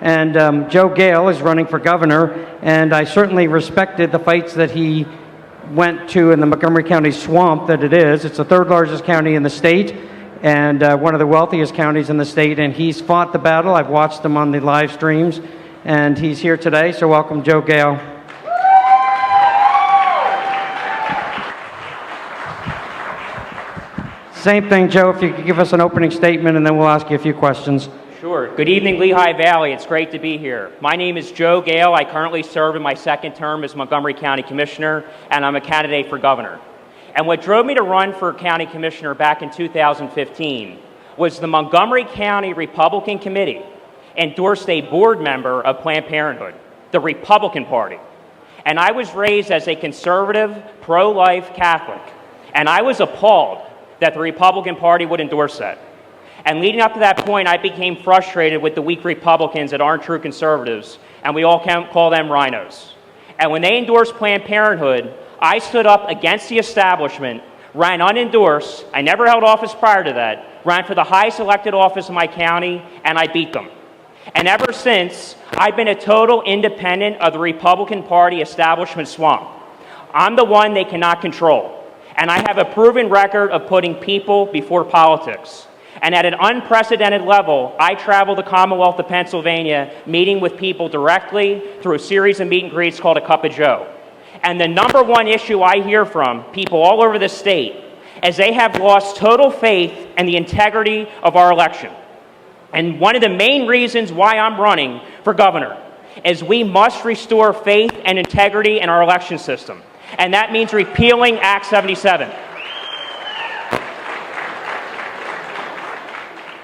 And Joe Gale is running for governor, and I certainly respected the fights that he went to in the Montgomery County swamp that it is. It's the third largest county in the state, and one of the wealthiest counties in the state, and he's fought the battle. I've watched him on the live streams, and he's here today, so welcome, Joe Gale. Same thing, Joe, if you could give us an opening statement, and then we'll ask you a few questions. Sure. Good evening, Lehigh Valley. It's great to be here. My name is Joe Gale. I currently serve in my second term as Montgomery County Commissioner, and I'm a candidate for governor. And what drove me to run for County Commissioner back in 2015 was the Montgomery County Republican Committee endorsed a board member of Planned Parenthood, the Republican Party. And I was raised as a conservative, pro-life Catholic, and I was appalled that the Republican Party would endorse that. And leading up to that point, I became frustrated with the weak Republicans that aren't true conservatives, and we all call them rhinos. And when they endorsed Planned Parenthood, I stood up against the establishment, ran unendorsed, I never held office prior to that, ran for the highest elected office in my county, and I beat them. And ever since, I've been a total independent of the Republican Party establishment swamp. I'm the one they cannot control. And I have a proven record of putting people before politics. And at an unprecedented level, I travel the Commonwealth of Pennsylvania, meeting with people directly through a series of meet and greets called A Cup of Joe. And the number one issue I hear from people all over the state is they have lost total faith in the integrity of our election. And one of the main reasons why I'm running for governor is we must restore faith and integrity in our election system. And that means repealing Act 77.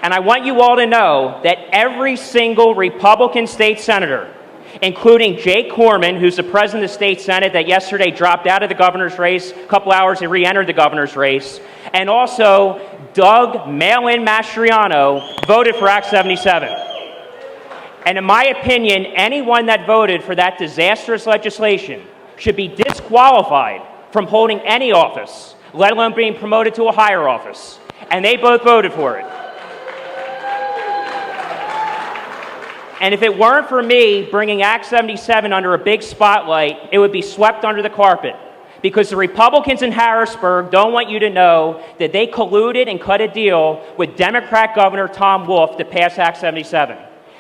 And I want you all to know that every single Republican state senator, including Jake Corman, who's the president of the state senate that yesterday dropped out of the governor's race, a couple hours he re-entered the governor's race, and also Doug Mail-in Mastriano voted for Act 77. And in my opinion, anyone that voted for that disastrous legislation should be disqualified from holding any office, let alone being promoted to a higher office. And they both voted for it. And if it weren't for me bringing Act 77 under a big spotlight, it would be swept under the carpet. Because the Republicans in Harrisburg don't want you to know that they colluded and cut a deal with Democrat Governor Tom Wolf to pass Act 77.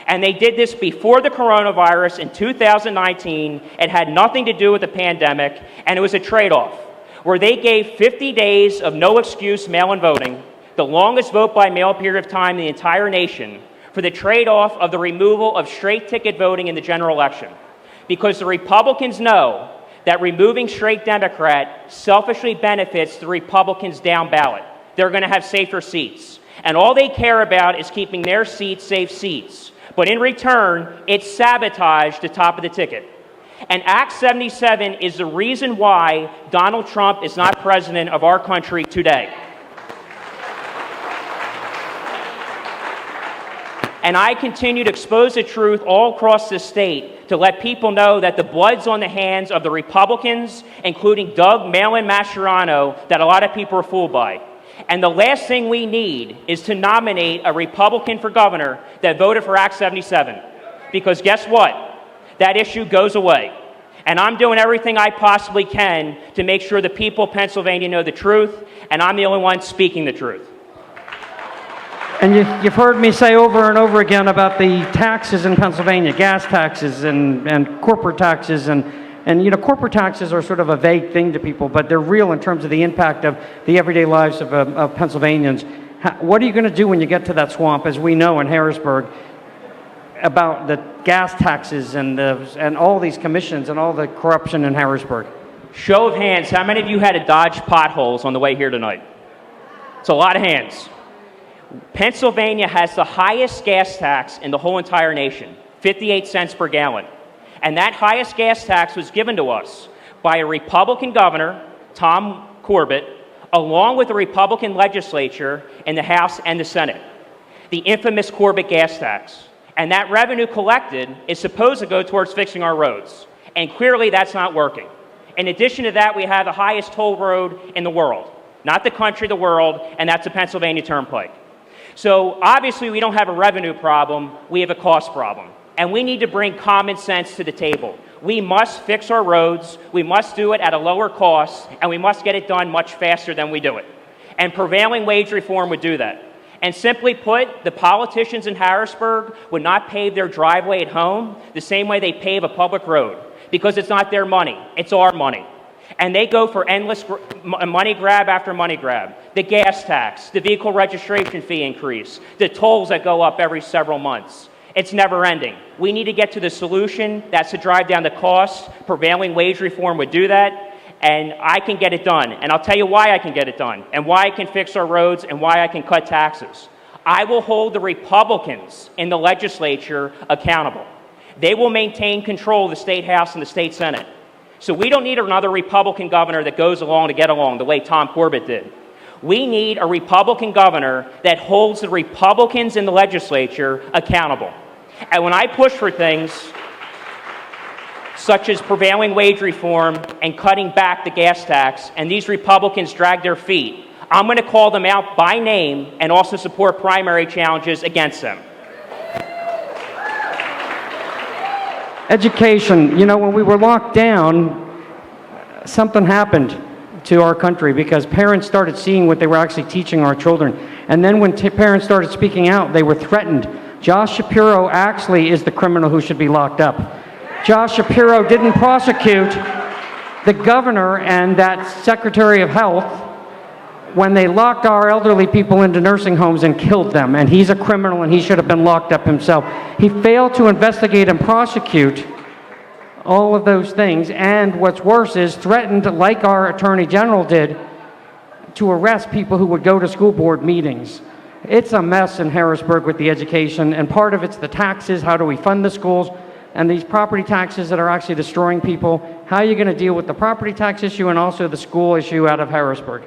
And they did this before the coronavirus in 2019. It had nothing to do with the pandemic, and it was a trade-off, where they gave 50 days of no-excuse mail-in voting, the longest vote-by-mail period of time in the entire nation, for the trade-off of the removal of straight-ticket voting in the general election. Because the Republicans know that removing straight Democrat selfishly benefits the Republicans down ballot. They're going to have safer seats. And all they care about is keeping their seats safe seats. But in return, it sabotaged the top of the ticket. And Act 77 is the reason why Donald Trump is not president of our country today. And I continue to expose the truth all across the state to let people know that the blood's on the hands of the Republicans, including Doug Mail-in Mastriano, that a lot of people are fooled by. And the last thing we need is to nominate a Republican for governor that voted for Act 77. Because guess what? That issue goes away. And I'm doing everything I possibly can to make sure the people of Pennsylvania know the truth, and I'm the only one speaking the truth. And you've heard me say over and over again about the taxes in Pennsylvania, gas taxes and corporate taxes. And you know, corporate taxes are sort of a vague thing to people, but they're real in terms of the impact of the everyday lives of Pennsylvanians. What are you going to do when you get to that swamp, as we know in Harrisburg, about the gas taxes and all these commissions and all the corruption in Harrisburg? Show of hands, how many of you had to dodge potholes on the way here tonight? It's a lot of hands. Pennsylvania has the highest gas tax in the whole entire nation, 58 cents per gallon. And that highest gas tax was given to us by a Republican governor, Tom Corbett, along with the Republican legislature in the House and the Senate, the infamous Corbett gas tax. And that revenue collected is supposed to go towards fixing our roads. And clearly that's not working. In addition to that, we have the highest toll road in the world, not the country, the world, and that's the Pennsylvania Turnpike. So obviously we don't have a revenue problem, we have a cost problem. and we need to bring common sense to the table. We must fix our roads, we must do it at a lower cost, and we must get it done much faster than we do it. And prevailing wage reform would do that. And simply put, the politicians in Harrisburg would not pave their driveway at home the same way they pave a public road, because it's not their money, it's our money. And they go for endless money grab after money grab. The gas tax, the vehicle registration fee increase, the tolls that go up every several months. It's never ending. We need to get to the solution. That's to drive down the cost. Prevailing wage reform would do that. And I can get it done. And I'll tell you why I can get it done, and why I can fix our roads, and why I can cut taxes. I will hold the Republicans in the legislature accountable. They will maintain control of the State House and the State Senate. So we don't need another Republican governor that goes along to get along the way Tom Corbett did. We need a Republican governor that holds the Republicans in the legislature accountable. And when I push for things such as prevailing wage reform and cutting back the gas tax, and these Republicans drag their feet, I'm going to call them out by name and also support primary challenges against them. Education, you know, when we were locked down, something happened to our country because parents started seeing what they were actually teaching our children. And then when parents started speaking out, they were threatened. Josh Shapiro actually is the criminal who should be locked up. Josh Shapiro didn't prosecute the governor and that Secretary of Health when they locked our elderly people into nursing homes and killed them. And he's a criminal and he should have been locked up himself. He failed to investigate and prosecute all of those things, and what's worse is threatened, like our Attorney General did, to arrest people who would go to school board meetings. It's a mess in Harrisburg with the education, and part of it's the taxes. How do we fund the schools? And these property taxes that are actually destroying people. How are you going to deal with the property tax issue and also the school issue out of Harrisburg?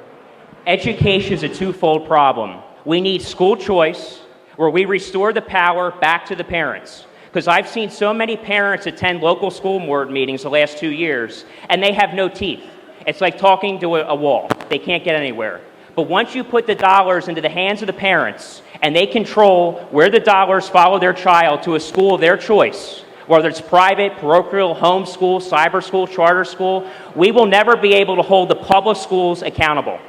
Education is a twofold problem. We need school choice, where we restore the power back to the parents. Because I've seen so many parents attend local school board meetings the last 2 years, and they have no teeth. It's like talking to a wall. They can't get anywhere. But once you put the dollars into the hands of the parents, and they control where the dollars follow their child to a school of their choice, whether it's private, parochial, home school, cyber school, charter school, we will never be able to hold the public schools accountable.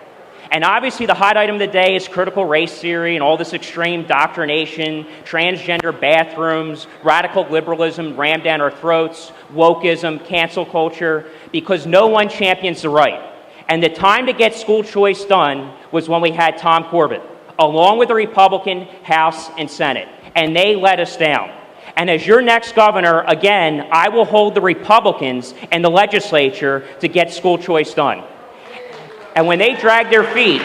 And obviously the hot item of the day is critical race theory and all this extreme doctrination, transgender bathrooms, radical liberalism rammed down our throats, wokeism, cancel culture, because no one champions the right. And the time to get school choice done was when we had Tom Corbett, along with the Republican House and Senate, and they let us down. And as your next governor, again, I will hold the Republicans and the legislature to get school choice done. And when they drag their feet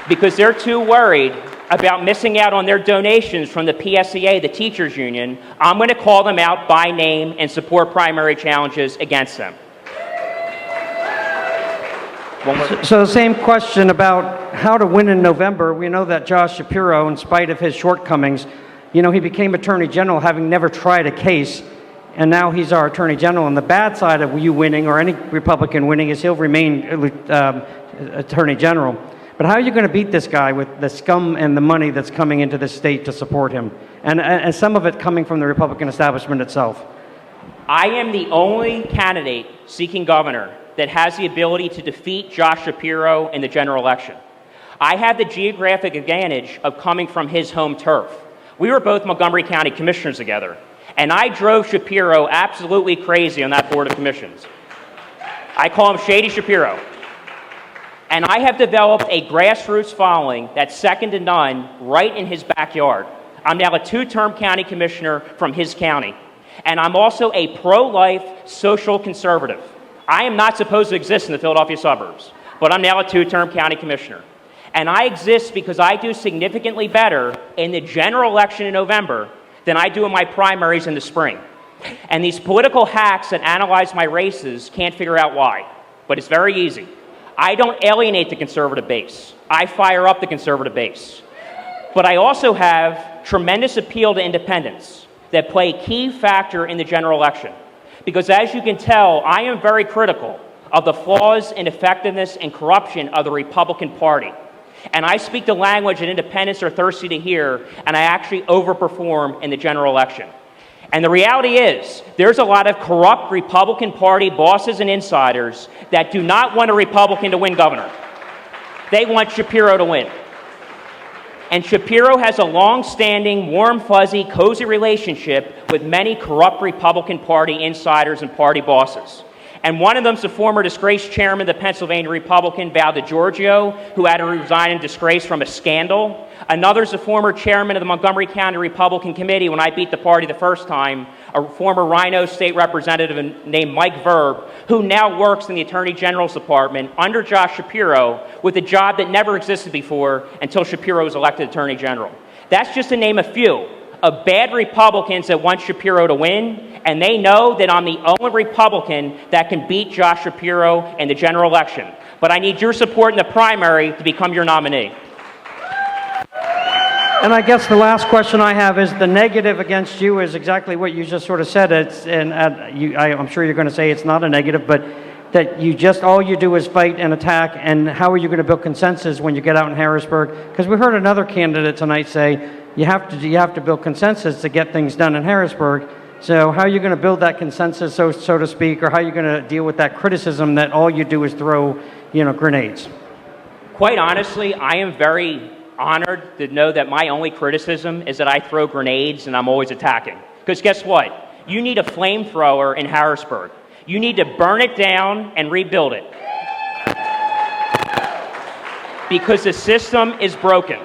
because they're too worried about missing out on their donations from the PSEA, the teachers union, I'm going to call them out by name and support primary challenges against them. So the same question about how to win in November. We know that Josh Shapiro, in spite of his shortcomings, you know, he became Attorney General having never tried a case, and now he's our Attorney General. And the bad side of you winning, or any Republican winning, is he'll remain Attorney General. But how are you going to beat this guy with the scum and the money that's coming into this state to support him? And some of it coming from the Republican establishment itself. I am the only candidate seeking governor that has the ability to defeat Josh Shapiro in the general election. I have the geographic advantage of coming from his home turf. We were both Montgomery County commissioners together, and I drove Shapiro absolutely crazy on that Board of Commissions. I call him Shady Shapiro. And I have developed a grassroots following that's second to none right in his backyard. I'm now a two-term county commissioner from his county. And I'm also a pro-life social conservative. I am not supposed to exist in the Philadelphia suburbs, but I'm now a two-term county commissioner. And I exist because I do significantly better in the general election in November than I do in my primaries in the spring. And these political hacks that analyze my races can't figure out why, but it's very easy. I don't alienate the conservative base. I fire up the conservative base. But I also have tremendous appeal to independents that play a key factor in the general election. Because as you can tell, I am very critical of the flaws and effectiveness and corruption of the Republican Party. And I speak the language that independents are thirsty to hear, and I actually overperform in the general election. And the reality is, there's a lot of corrupt Republican Party bosses and insiders that do not want a Republican to win governor. They want Shapiro to win. And Shapiro has a long-standing, warm, fuzzy, cozy relationship with many corrupt Republican Party insiders and party bosses. And one of them's the former disgraced chairman of the Pennsylvania Republican, Val DiGiorgio, who had to resign in disgrace from a scandal. Another's the former chairman of the Montgomery County Republican Committee when I beat the party the first time, a former Rhino state representative named Mike Verb, who now works in the Attorney General's Department under Josh Shapiro with a job that never existed before until Shapiro was elected Attorney General. That's just to name a few of bad Republicans that want Shapiro to win, and they know that I'm the only Republican that can beat Josh Shapiro in the general election. But I need your support in the primary to become your nominee. And I guess the last question I have is the negative against you is exactly what you just sort of said. I'm sure you're going to say it's not a negative, but that all you do is fight and attack, and how are you going to build consensus when you get out in Harrisburg? Because we heard another candidate tonight say you have to build consensus to get things done in Harrisburg. So how are you going to build that consensus, so to speak, or how are you going to deal with that criticism that all you do is throw, grenades? Quite honestly, I am very honored to know that my only criticism is that I throw grenades and I'm always attacking. Because guess what? You need a flamethrower in Harrisburg. You need to burn it down and rebuild it. Because the system is broken.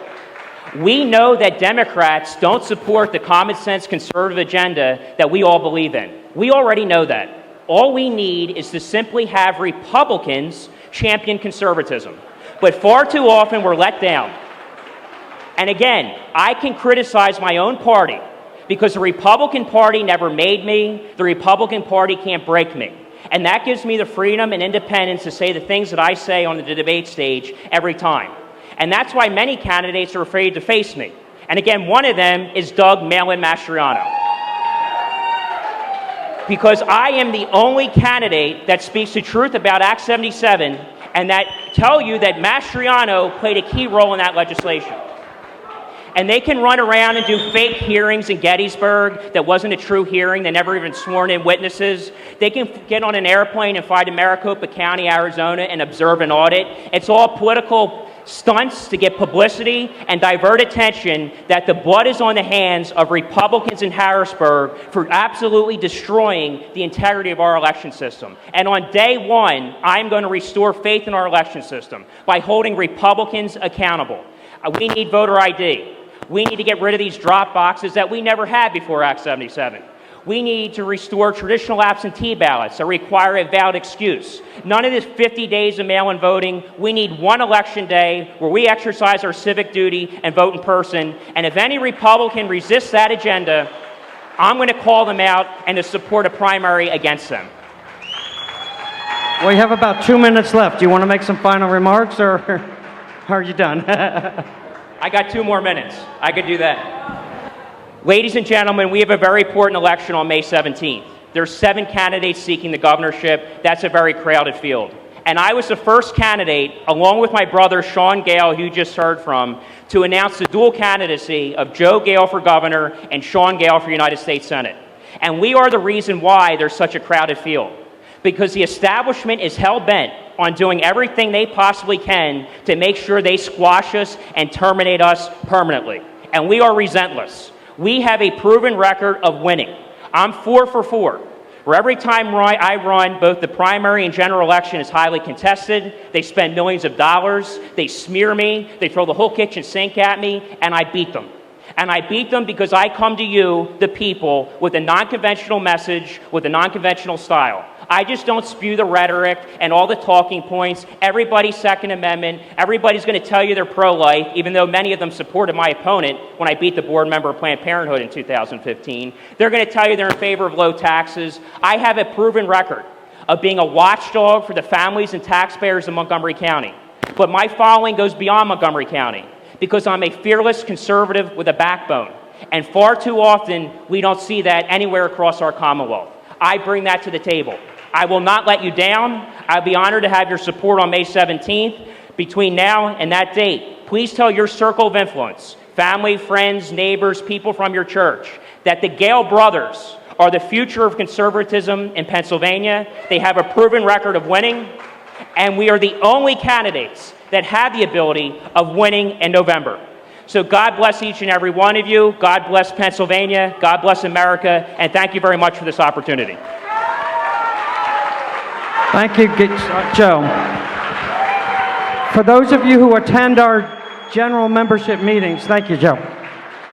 We know that Democrats don't support the common sense conservative agenda that we all believe in. We already know that. All we need is to simply have Republicans champion conservatism. But far too often we're let down. And again, I can criticize my own party because the Republican Party never made me. The Republican Party can't break me. And that gives me the freedom and independence to say the things that I say on the debate stage every time. And that's why many candidates are afraid to face me. And again, one of them is Doug Mail-in Mastriano. Because I am the only candidate that speaks the truth about Act 77 and that tell you that Mastriano played a key role in that legislation. And they can run around and do fake hearings in Gettysburg that wasn't a true hearing. They never even sworn in witnesses. They can get on an airplane and fly to Maricopa County, Arizona, and observe an audit. It's all political stunts to get publicity and divert attention that the blood is on the hands of Republicans in Harrisburg for absolutely destroying the integrity of our election system. And on day one, I'm going to restore faith in our election system by holding Republicans accountable. We need voter ID. We need to get rid of these drop boxes that we never had before Act 77. We need to restore traditional absentee ballots that require a valid excuse. None of this 50 days of mail-in voting. We need one election day where we exercise our civic duty and vote in person. And if any Republican resists that agenda, I'm going to call them out and to support a primary against them. Well, you have about 2 minutes left. Do you want to make some final remarks, or are you done? I got 2 more minutes. I could do that. Ladies and gentlemen, we have a very important election on May 17th. There's 7 candidates seeking the governorship. That's a very crowded field. And I was the first candidate, along with my brother Sean Gale, who you just heard from, to announce the dual candidacy of Joe Gale for governor and Sean Gale for United States Senate. And we are the reason why there's such a crowded field. Because the establishment is hell-bent on doing everything they possibly can to make sure they squash us and terminate us permanently. And we are relentless. We have a proven record of winning. I'm 4 for 4. Where every time I run, both the primary and general election is highly contested. They spend millions of dollars. They smear me. They throw the whole kitchen sink at me, and I beat them. And I beat them because I come to you, the people, with a non-conventional message, with a non-conventional style. I just don't spew the rhetoric and all the talking points. Everybody's Second Amendment. Everybody's going to tell you they're pro-life, even though many of them supported my opponent when I beat the board member of Planned Parenthood in 2015. They're going to tell you they're in favor of low taxes. I have a proven record of being a watchdog for the families and taxpayers of Montgomery County. But my following goes beyond Montgomery County because I'm a fearless conservative with a backbone. And far too often, we don't see that anywhere across our Commonwealth. I bring that to the table. I will not let you down. I'd be honored to have your support on May 17th. Between now and that date, please tell your circle of influence, family, friends, neighbors, people from your church, that the Gale brothers are the future of conservatism in Pennsylvania. They have a proven record of winning, and we are the only candidates that have the ability of winning in November. So God bless each and every one of you. God bless Pennsylvania. God bless America. And thank you very much for this opportunity. Thank you, Joe. For those of you who attend our general membership meetings, thank you, Joe.